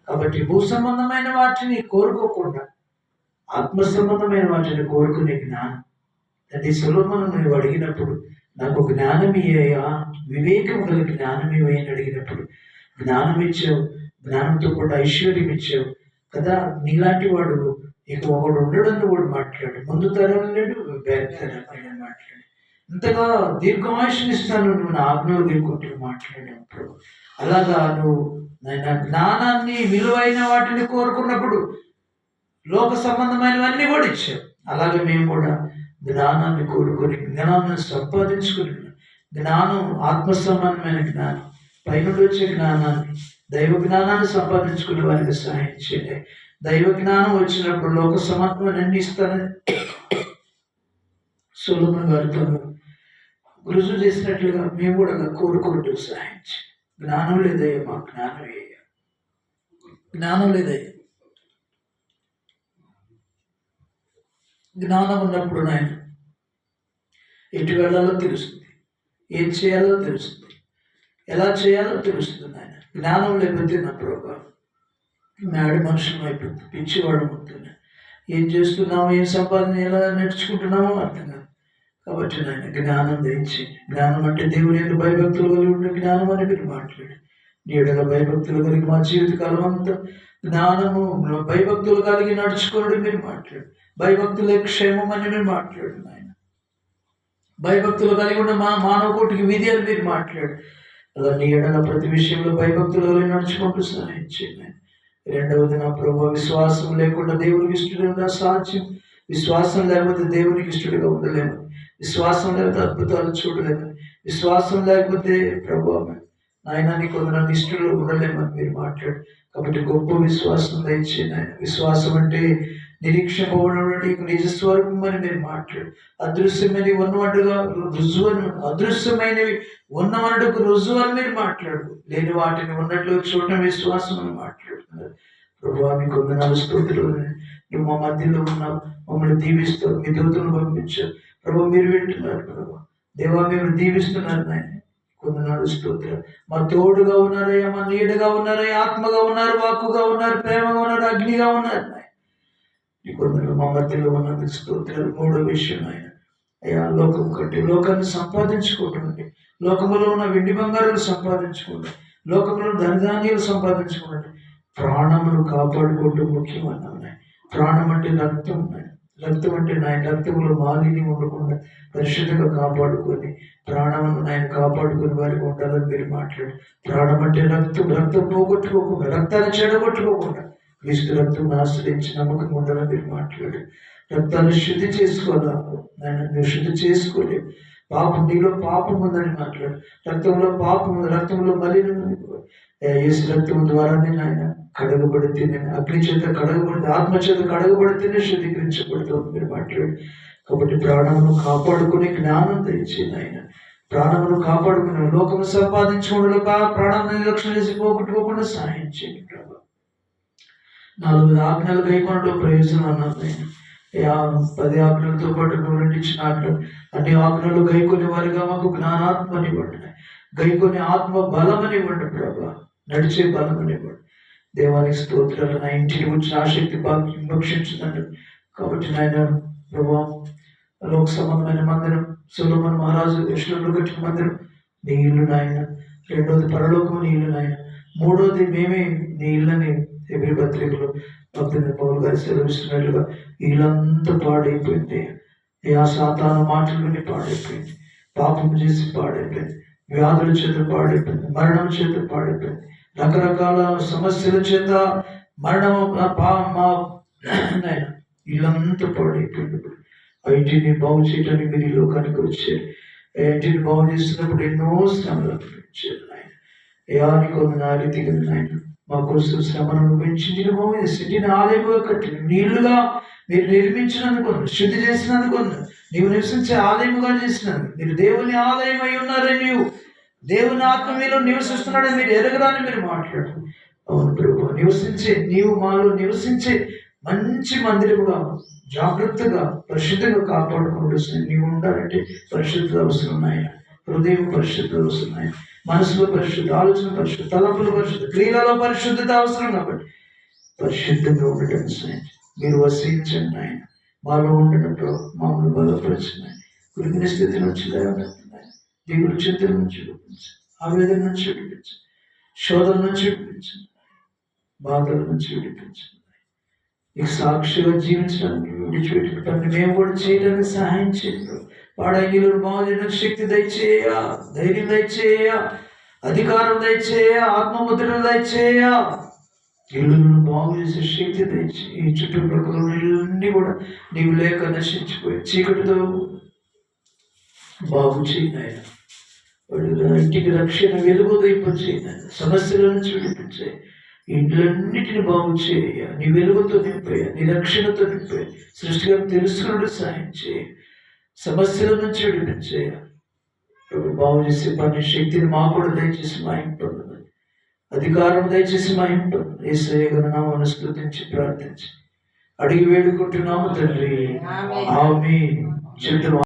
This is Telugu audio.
కాబట్టి భూ సంబంధమైన వాటిని కోరుకోకుండా ఆత్మ సంబంధమైన వాటిని కోరుకునే జ్ఞానం. అది సొలొమోను నువ్వు అడిగినప్పుడు నాకు జ్ఞానం ఇయ్యా, వివేకం గల జ్ఞానం ఇవ్వని అడిగినప్పుడు జ్ఞానం ఇచ్చావు, జ్ఞానంతో కూడా ఐశ్వర్యం ఇచ్చావు కదా. నీలాంటి వాడు ఇక ఒకడు ఉండడని వాడు మాట్లాడు, ముందు తరం లేడు, బ్యాక్ తరం మాట్లాడు. ఇంతగా దీర్ఘాయుష్నిస్తాను నువ్వు నా ఆజ్ఞలు దిగుకుంటూ మాట్లాడినప్పుడు. అలాగా నువ్వు నాయన జ్ఞానాన్ని విలువైన వాటిని కోరుకున్నప్పుడు లోక సంబంధమైనవన్నీ కూడా ఇచ్చావు. అలాగే మేము కూడా జ్ఞానాన్ని కోరుకొని జ్ఞానాన్ని సంపాదించుకుని, జ్ఞానం ఆత్మ సంబంధమైన జ్ఞానం, పైనుండి వచ్చే జ్ఞానాన్ని, దైవ జ్ఞానాన్ని సంపాదించుకునే వారికి సహాయం చేయండి. దైవ జ్ఞానం వచ్చినప్పుడు లోక సంబంధమైన అన్ని ఇస్తానని సొలొమోను గారితో రుజువు చేసినట్లుగా మేము కూడా కోరుకుంటూ సహాయం చేయండి. జ్ఞానం లేదయ్యా, మా జ్ఞానం అయ్యా, జ్ఞానం లేదయ్యా. జ్ఞానం ఉన్నప్పుడు నాయన ఎటు వెళ్ళాలో తెలుస్తుంది, ఏం చేయాలో తెలుస్తుంది, ఎలా చేయాలో తెలుస్తుంది నాయన. జ్ఞానం లేకపోతే నా ప్రభావం నాడు మనుషులు అయిపోతుంది, పిచ్చివాడు అవుతుంది. ఏం చేస్తున్నామో, ఏం సంపాదన ఎలా నేర్చుకుంటున్నామో అర్థం కాదు. కాబట్టి నాయన జ్ఞానం దయచి, జ్ఞానం అంటే దేవుని యొక్క భయభక్తులు కలిగి ఉండే జ్ఞానం అని మీరు మాట్లాడి, నీడగా భయభక్తులు కలిగి మా జీవితకాలం అంతా జ్ఞానము భయభక్తులు కలిగి నడుచుకోవడం మీరు మాట్లాడు. భయభక్తులే క్షేమం అని మీరు మాట్లాడు నాయన. భయభక్తులు కలిగి ఉన్న మా మానవ కోటికి విధి అని మీరు మాట్లాడు. అలా నీ ఎడల ప్రతి విషయంలో భయభక్తులు కలిగి నడుచుకుంటూ సహాయం చేయండి. రెండవది నా ప్రభు, విశ్వాసం లేకుండా దేవునికి ఇష్టడుగా సాధ్యం. విశ్వాసం లేకపోతే దేవునికి ఇష్టడుగా ఉండలేము. విశ్వాసం లేకపోతే అద్భుతాలు చూడలేము. విశ్వాసం లేకపోతే ప్రభు నాయన నీకు నన్ను ఇష్టలు ఉండలేమని మీరు మాట్లాడు. కాబట్టి గొప్ప విశ్వాసం దయచేయండి ఆయన. విశ్వాసం అంటే నిరీక్షింపబడినటువంటి నిజస్వరూపం అని మీరు మాట్లాడు. అదృశ్యమైనవి ఉన్నవాడుగా రుజువు అని, అదృశ్యమైనవి ఉన్నవాడుకు రుజువు అని మీరు మాట్లాడు. లేని వాటిని ఉన్నట్లు చూడటం విశ్వాసం అని మాట్లాడుతున్నారు. ప్రభు మీకు వందనాలు, స్తోత్రాలు. నువ్వు మా మధ్యలో ఉన్నావు, మమ్మల్ని దీవిస్తావు, మీ దూతలను పంపించావు ప్రభు. మీరు వింటున్నారు ప్రభు. దేవా మేము దీవిస్తున్నారు నాయన. కొందనాడు స్తోత్రం. మా తోడుగా ఉన్నారయ్యా, మా నీడగా ఉన్నారయ్యా, ఆత్మగా ఉన్నారు, వాక్కుగా ఉన్నారు, ప్రేమగా ఉన్నారు, అగ్నిగా ఉన్నారు నాయన. ఈ కొందరు మా మధ్యలో ఉన్నందుకు స్తోత్రాలు. మూడో విషయం ఆయన అయ్యా, లోకం కంటే లోకాన్ని సంపాదించుకోవటండి, లోకంలో ఉన్న వెండి బంగారాలు సంపాదించుకోండి, లోకంలో ధనధాన్యాలు సంపాదించుకోండి, ప్రాణమును కాపాడుకోవటం ముఖ్యం అన్నాను. ప్రాణం అంటే రక్తం నాయన. రక్తం అంటే నాయన రక్తంలో మాలిన్యం ఉండకుండా పరిశుద్ధంగా కాపాడుకొని ప్రాణమును నాయన కాపాడుకుని వారికి ఉండాలని మీరు మాట్లాడు. ప్రాణం అంటే రక్తం, రక్తం పోగొట్టుకోకుండా, రక్తాన్ని చెడగొట్టుకోకుండా క్రీస్తు రక్తం ఆశ్రయించి నమ్మకం ఉండాలని మీరు మాట్లాడు. రక్తాన్ని శుద్ధి చేసుకోవాలా నాయన, నువ్వు శుద్ధి చేసుకోలేవు. పాపం నీలో పాపం ఉందని మాట్లాడు. రక్తంలో పాపం ఉంది, రక్తంలో మలినం ఉంది. యేసు రక్తం ద్వారానే నాయన కడగబడితేనే, అగ్ని చేత కడగబడితే, ఆత్మ చేత కడగబడితేనే శుద్ధీకరించబడుతుంది మీరు మాట్లాడు. కాబట్టి ప్రాణమును కాపాడుకునే జ్ఞానం దయచేయండి ఆయన. ప్రాణమును కాపాడుకునే లోకము సంపాదించుకోవడంలో ప్రాణాన్ని నిర్లక్ష్యం చేసి పోగొట్టుకోకుండా సహాయం చేయండి ప్రభు. 4 ఆజ్ఞలు గైకొనడంలో ప్రయోజనం అన్నారు ఆయన. 10 ఆజ్ఞలతో పాటు 2 ఇచ్చిన ఆజ్ఞలు, అన్ని ఆజ్ఞలు గైకొని వారిగా మాకు జ్ఞానాత్మనివ్వండి, గైకొని ఆత్మ బలమనివ్వండి ప్రభా, నడిచే బలమనివ్వండి. దేవానికి స్తోత్రాలు. నా ఇంటిని వచ్చిన ఆసక్తి భక్షించుదండి. కాబట్టి నాయన ప్రభా, లోక సంబంధమైన మందిరం, సొలొమోను మహారాజు యెరూషలేములో కట్టిన మందిరం నీ ఇల్లు నాయన. రెండోది పరలోకము నీ ఇల్లు నాయన. మూడోది మేమే నీ ఇళ్ళని హెబ్రీ పత్రికలో భక్తుని పౌలు గారు సెలవిస్తున్నట్లుగా ఇల్లంతా పాడైపోయింది. సాతాను మాటలు విని పాడైపోయింది, పాపం చేసి పాడైపోయింది, వ్యాధుల చేత పాడైపోయింది, మరణం చేత పాడైపోయింది, రకరకాల సమస్యల చేత మరణం మా ఇల్లంతా పాడైపోయింది. ఇంటిని బాగు చేయడానికి మీరు ఈ లోకానికి వచ్చారు. ఇంటిని బాగు చేస్తున్నప్పుడు ఎన్నో శ్రమలు అనుభవించారు ఆయన. ఏనికి నా రీతిగా నాయన మా కోసం శ్రమను అనుభవించి నేను బాగు చేసి ఇంటిని ఆలయముగా కట్టి నీళ్లుగా మీరు నిర్మించినందుకు, శుద్ధి చేసినందుకు, నీవు నివసించే ఆలయముగా చేసినందుకు, మీరు దేవుని ఆలయం అయి ఉన్నారని, నీవు దేవుని ఆత్మ మీలో నివసిస్తున్నాడని మీరు ఎరగరాని మీరు మాట్లాడు. అవును ప్రభు, నీవు మాలో నివసించే మంచి మందిరముగా జాగ్రత్తగా పరిశుద్ధంగా కాపాడుకుంటూ నీవు ఉండాలంటే పరిశుద్ధత అవసరం నాయన. హృదయం పరిశుద్ధత వస్తున్నాయి, మనసులో పరిశుద్ధ, ఆలోచన పరిశుద్ధ, తలంపుల పరిశుద్ధ, క్రియలలో పరిశుద్ధత అవసరం కాబట్టి పరిశుద్ధంగా ఉండటం సాయం. మీరు వసించండి ఆయన, మాలో ఉండటంతో మామూలు బలపరచండి. కురిగిన స్థితి నుంచి లేవనెత్తండి. దిగులు చింతల నుంచి విడిపించండి, ఆవేదన నుంచి విడిపించండి, శోధన నుంచి విడిపించండి, బాధల నుంచి విడిపించండి. ఈ సాక్షిగా జీవించడానికి విడిచిపెట్టిన పని మేము కూడా చేయడానికి సహాయం చేయండి. పాడైలు బాగు చేయడానికి శక్తి దయచేయ, ధైర్యం దయచేయ, అధికారం దయచేయ, ఆత్మముద్రను దయచేయ, ఇల్లును బాగు చేసే శక్తి దయచేయ. ఈ చుట్టుప్రక్కల ఇళ్ళన్నీ కూడా నీవు లేక నశించిపోయి చీకటితో బాగు చేయనాయన. ఇంటికి రక్షణ వెలుగు దయచేయన, సమస్యల నుంచి విడిపించే, ఇండ్లన్నిటిని బాగు చేయ, నీ వెలుగుతో నింపాయ, నీ రక్షణతో నింపాయ, సృష్టిగా తెలుసుకున్నట్టు సాయం చేయ, సమస్యల నుంచి విడిపించేయ. బాగు చేసే పని శక్తిని మా కూడా దయచేసి మా ఇంట్లో అధికారం దయచేసి మా ఇంట్లో యేసయ్య నామమున స్తుతించి ప్రార్థించి అడిగి వేడుకుంటున్నాము తండ్రి, ఆమేన్.